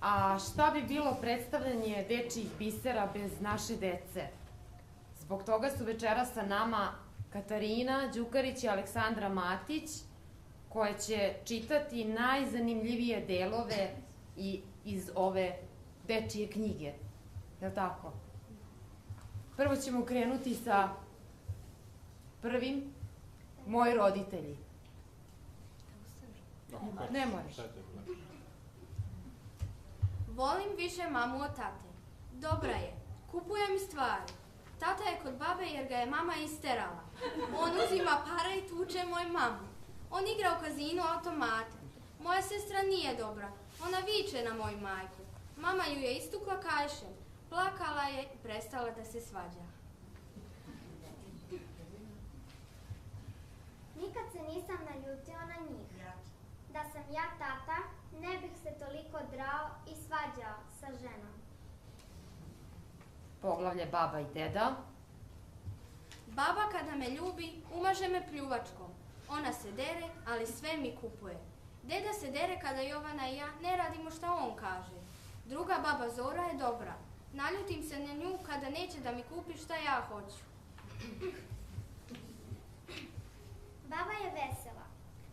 A šta bi bilo predstavljanje dečijih bisera bez naše dece? Zbog toga su večeras sa nama Katarina Đukarić i Aleksandra Matić, koje će čitati najzanimljivije delove iz ove dečije knjige. Je li tako? Prvo ćemo krenuti sa prvim, moji roditelji. Ne moraš. Volim više mamu od tate. Dobra je. Kupuje mi stvari. Tata je kod babe jer ga je mama isterala. On uzima para i tuče moju mamu. On igra u kazinu automate. Moja sestra nije dobra. Ona viče na moju majku. Mama ju je istukla kajšem. Plakala je i prestala da se svađa. Nikad se nisam naljutio na njih. Da sam ja tata, ne bih se toliko drao i svađao sa ženom. Poglavlje baba i deda. Baba kada me ljubi, umaže me pljuvačkom. Ona se dere, ali sve mi kupuje. Deda se dere kada Jovana i ja ne radimo šta on kaže. Druga baba Zora je dobra. Naljutim se na nju kada neće da mi kupi šta ja hoću. Baba je vesela.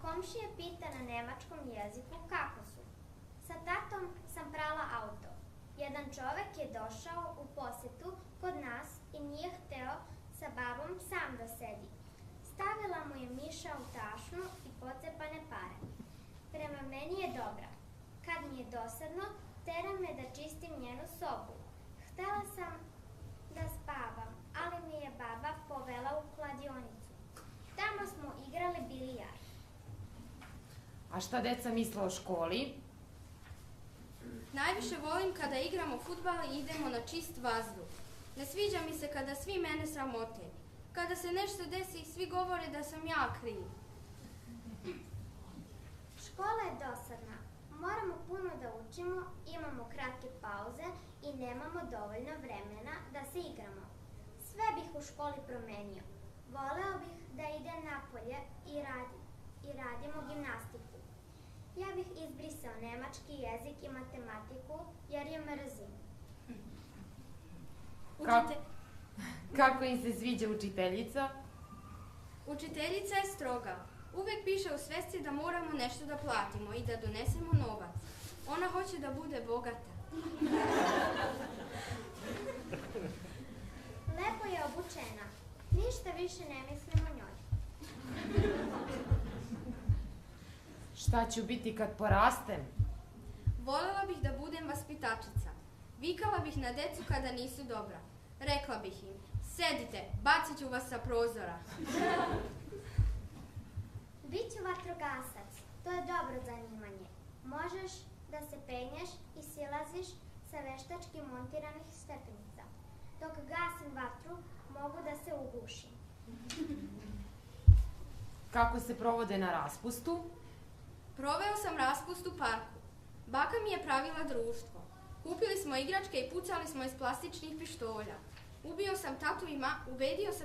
Komšije pita na nemačkom jeziku kako su. Sa tatom sam prala auto. Jedan čovek je došao u posetu kod nas i nije hteo sa babom sam da sedi. Stavila mu je miša u tašnu i pocepane pare. Prema meni je dobra. Kad mi je dosadno, tera me da čistim njenu sobu. Htela sam da spavam, ali mi je baba povela u kladionicu. Tamo smo igrali bilijar. A šta deca misle o školi? Najviše volim kada igramo fudbal i idemo na čist vazduh. Ne sviđa mi se kada svi mene sramote. Kada se nešto desi, svi govore da sam ja kriv. Škola je dosadna. Moramo puno da učimo, imamo kratke pauze i nemamo dovoljno vremena da se igramo. Sve bih u školi promenio. Voleo bih da idem napolje i radimo gimnastiku. Ja bih izbrisao nemački jezik i matematiku jer je mrzim. Kako im se sviđa učiteljica? Učiteljica je stroga. Uvek piše u svesci da moramo nešto da platimo i da donesemo novac. Ona hoće da bude bogata. Lepo je obučena. Ništa više ne mislim o njoj. Šta ću biti kad porastem? Volela bih da budem vaspitačica. Vikala bih na decu kada nisu dobra. Rekla bih im, sedite, bacit ću vas sa prozora. Biću vatrogasac. To je dobro zanimanje. Možeš da se penješ i silaziš sa veštački montiranih stepenica. Dok gasim vatru, mogu da se ugušim. Kako se provode na raspustu? Proveo sam raspust u parku. Baka mi je pravila društvo. Kupili smo igračke i pucali smo iz plastičnih pištolja. Ubedio sam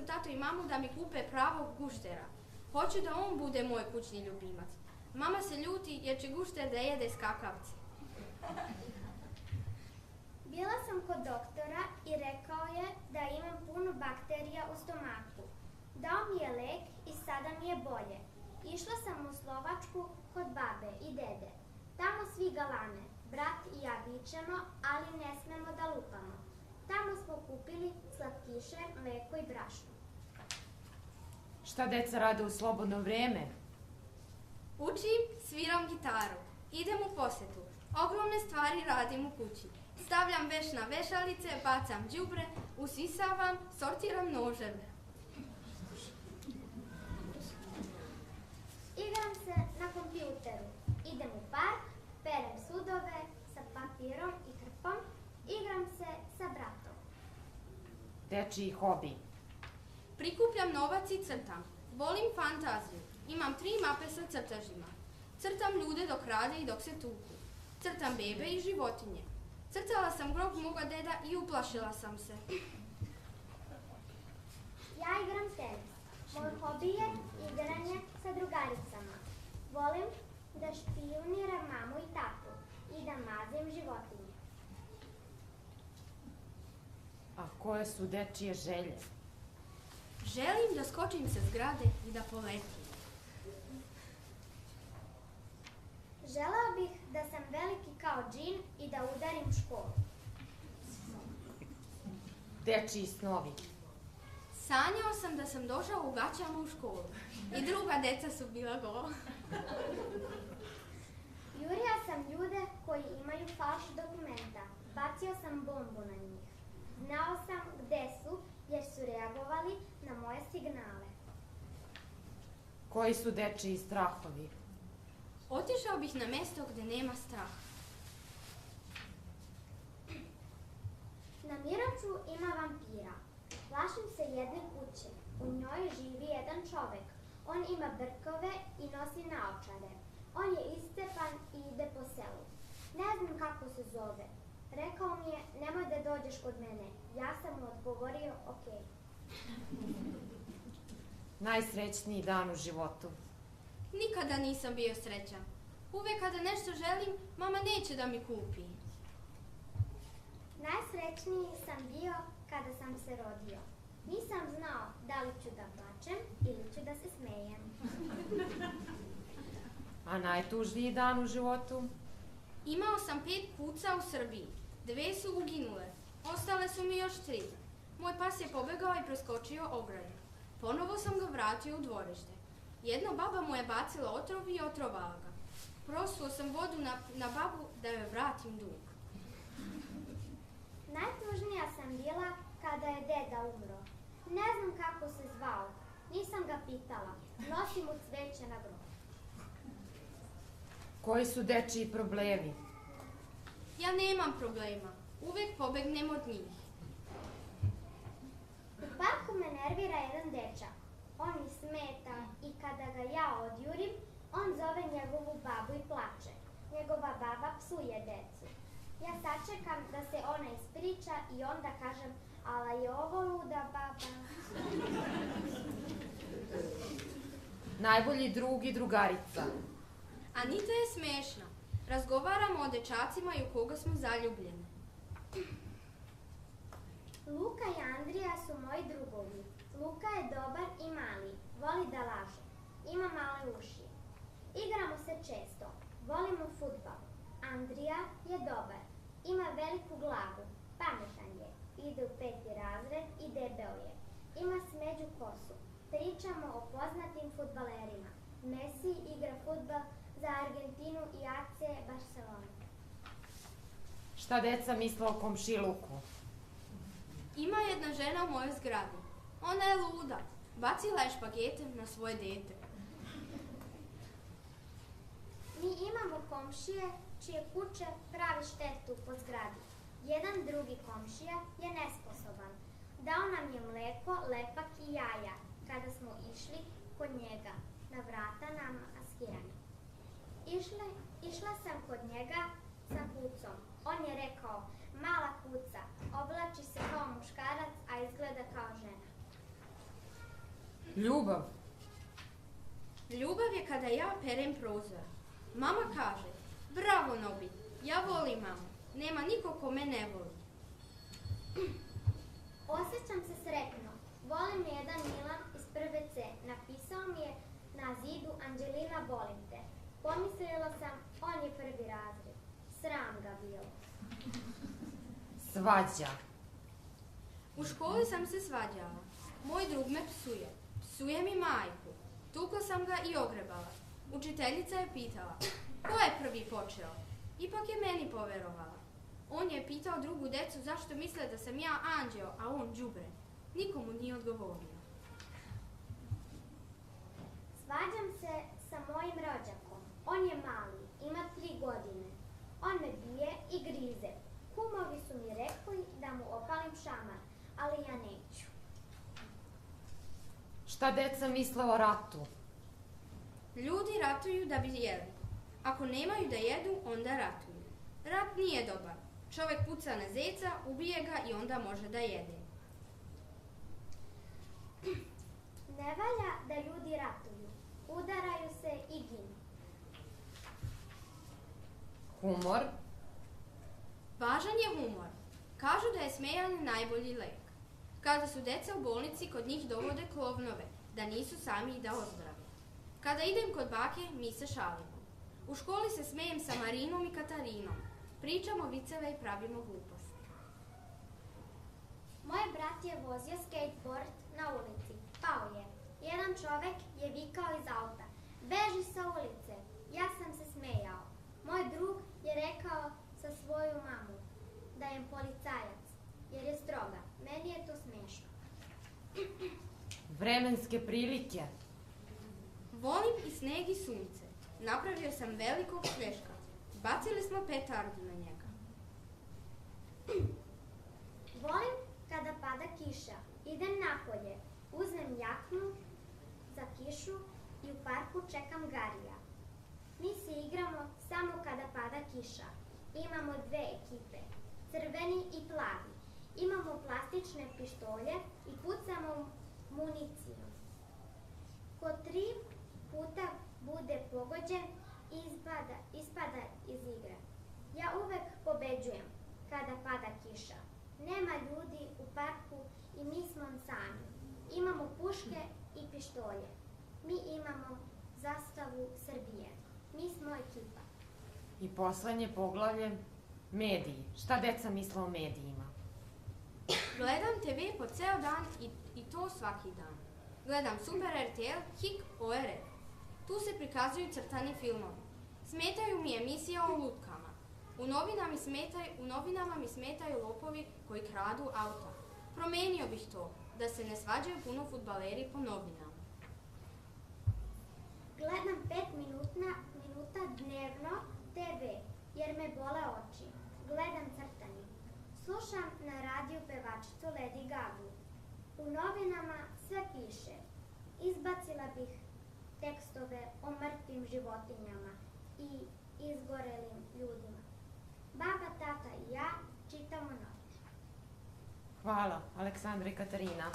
tatu i mamu da mi kupe pravog guštera. Hoću da on bude moj kućni ljubimac. Mama se ljuti jer će gušter da jede skakavci. Bila sam kod doktora i rekao je da imam puno bakterija u stomaku. Dao mi je lek i sada mi je bolje. Išla sam u Slovačku kod babe i dede. Tamo svi galame. Brat i ja vičemo, ali ne smemo da lupamo. Tamo smo kupili slatkiše, mleko i brašno. Šta deca rade u slobodno vreme? Učim, sviram gitaru. Idem u posetu. Ogromne stvari radim u kući. Stavljam veš na vešalice, bacam đubre, usisavam, sortiram noževe. Igram se na kompjuteru. Idem u park, perem sudove sa papirom i krpom. Igram se sa bratom. Dečiji hobi. Prikupljam novac i crtam. Volim fantaziju. Imam 3 mape sa crtežima. Crtam ljude dok rade i dok se tuku. Crtam bebe i životinje. Crtala sam grob moga deda i uplašila sam se. Ja igram tenis. Moj hobi je igranje sa drugaricama. Volim da špijuniram mamu i tatu i da mazim životinje. koje su dečije želje? Želim da skočim sa zgrade i da poletim. Želeo bih da sam veliki kao džin i da udarim školu. Dečiji snovi. Sanjao sam da sam došao u gaćama u školu i druga deca su bila gola. Jurio sam ljude koji imaju falš dokumenta. Bacio sam bombu na njih. Znao sam gde su jer su reagovali na moje signale. Koji su dečiji strahovi? Otišao bih na mesto gde nema straha. Na Miraču ima vampira. Plašim se jedne kuće. U njoj živi jedan čovek. On ima brkove i nosi naočare. On je iscepan i ide po selu. Ne znam kako se zove. Rekao mi je, nemoj da dođeš kod mene. Ja sam mu odgovorio, okej. Najsrećniji dan u životu. Nikada nisam bio srećan. Uvek kada nešto želim, mama neće da mi kupi. Najsrećniji sam bio kada sam se rodio. Nisam znao da li ću da plačem ili ću da se smejem. A najtužniji dan u životu? Imao sam 5 kuca u Srbiji. 2 su uginule. Ostale su mi još 3. Moj pas je pobegao i preskočio ogradu. Ponovo sam ga vratio u dvorište. Jedna baba mu je bacila otrov i otrovala ga. Prosuo sam vodu na babu da joj vratim dug. Najtužnija sam bila kada je deda umro. Ne znam kako se zvao. Nisam ga pitala. Nosim mu cveće na grob. Koji su dečiji problemi? Ja nemam problema. Uvek pobegnem od njih. U parku me nervira jedan dečak. On mi smeta i kada ga ja odjurim, on zove njegovu babu i plače. Njegova baba psuje decu. Ja sačekam da se ona ispriča i onda kažem, ala je ovo luda baba. Najbolji drug i drugarica. Anita je smešna. Razgovaramo o dečacima i u koga smo zaljubljeni. Luka i Andrija su moji drugovi. Luka je dobar i mali, voli da laže. Ima male uši. Igramo se često, volimo fudbal. Andrija je dobar, ima veliku glavu, pametan je, ide u 5. razred i debel je. Ima smeđu kosu. Pričamo o poznatim fudbalerima. Messi igra fudbal za Argentinu i AC Barcelonu. Šta deca misle o komšiluku? Ima jedna žena u mojoj zgradi. Ona je luda. Bacila je špagete na svoje dete. Mi imamo komšije čije kuće pravi štetu po zgradi. Jedan drugi komšija je nesposoban. Dao nam je mleko, lepak i jaja kada smo išli kod njega. Na vrata nama maskirani. Išla sam kod njega sa kucom. On je rekao, mala kuca, oblači se kao muškarac, a izgleda kao žena. Ljubav. Ljubav je kada ja perem prozor. Mama kaže, bravo Nobi, ja volim mamu. Nema niko ko me ne voli. Osjećam se sretno. Volim me jedan Milan iz 1. C. Napisao mi je na zidu Anđelina volim te. Pomislila sam, on je 1. razred. Sram ga bilo. Svađa. U školi sam se svađala. Moj drug me psuje. Psuje mi majku. Tukla sam ga i ogrebala. Učiteljica je pitala, ko je prvi počeo? Ipak je meni poverovala. On je pitao drugu decu zašto misle da sam ja anđeo, a on đubre. Nikomu nije odgovorio. Svađam se sa mojim rođakom. On je mali, ima 3 godine. On me bije i grize. Kumovi su mi rekli da mu opalim šamar, ali ja neću. Šta deca misle o ratu? Ljudi ratuju da bi jeli. Ako nemaju da jedu, onda ratuju. Rat nije dobar. Čovek puca na zeca, ubije ga i onda može da jede. Ne valja da ljudi ratuju. Udaraju se i ginu. Humor. Važan je humor. Kažu da je smejanje najbolji lek. Kada su deca u bolnici, kod njih dovode klovnove, da nisu sami i da ozdrave. Kada idem kod bake, mi se šalimo. U školi se smejem sa Marinom i Katarinom. Pričamo viceve i pravimo gluposti. Moj brat je vozio skateboard na ulici. Pao je. Jedan čovek je vikao iz auta: "Beži sa ulice!" Ja sam se smejao. Moj drug je rekao sa svoju mamu da je policajac, jer je stroga. Meni je to smešno. Vremenske prilike. Volim i sneg i sunce. Napravio sam velikog sneška. Bacili smo petardu na njega. Volim kada pada kiša. Idem napolje, uzmem jaknu za kišu i u parku čekam Garija. Mi se igramo samo kada pada kiša. Imamo dve ekipe, crveni i plavi. Imamo plastične pištolje i pucamo municiju. Ko 3 puta bude pogođen, ispada iz igre. Ja uvek pobeđujem kada pada kiša. Nema ljudi u parku i mi smo sami. Imamo puške i pištolje. Mi imamo zastavu Srbije. Mi smo ekipa. I poslednje poglavlje, mediji. Šta deca misle o medijima? Gledam TV po ceo dan i to svaki dan. Gledam Super RTL, HIK, ORF. Tu se prikazuju crtani filmovi. Smetaju mi emisije o lutkama. U novinama mi smetaju lopovi koji kradu auta. Promenio bih to, da se ne svađaju puno fudbaleri po novinama. Gledam 5 minuta dnevno TV, jer me bole oči. Gledam crtani. Slušam na radiju pevačicu Lady Gagu. U novinama sve piše. Izbacila bih tekstove o mrtvim životinjama i izgorelim ljudima. Baba, tata i ja čitamo novine. Hvala, Aleksandra i Katarina.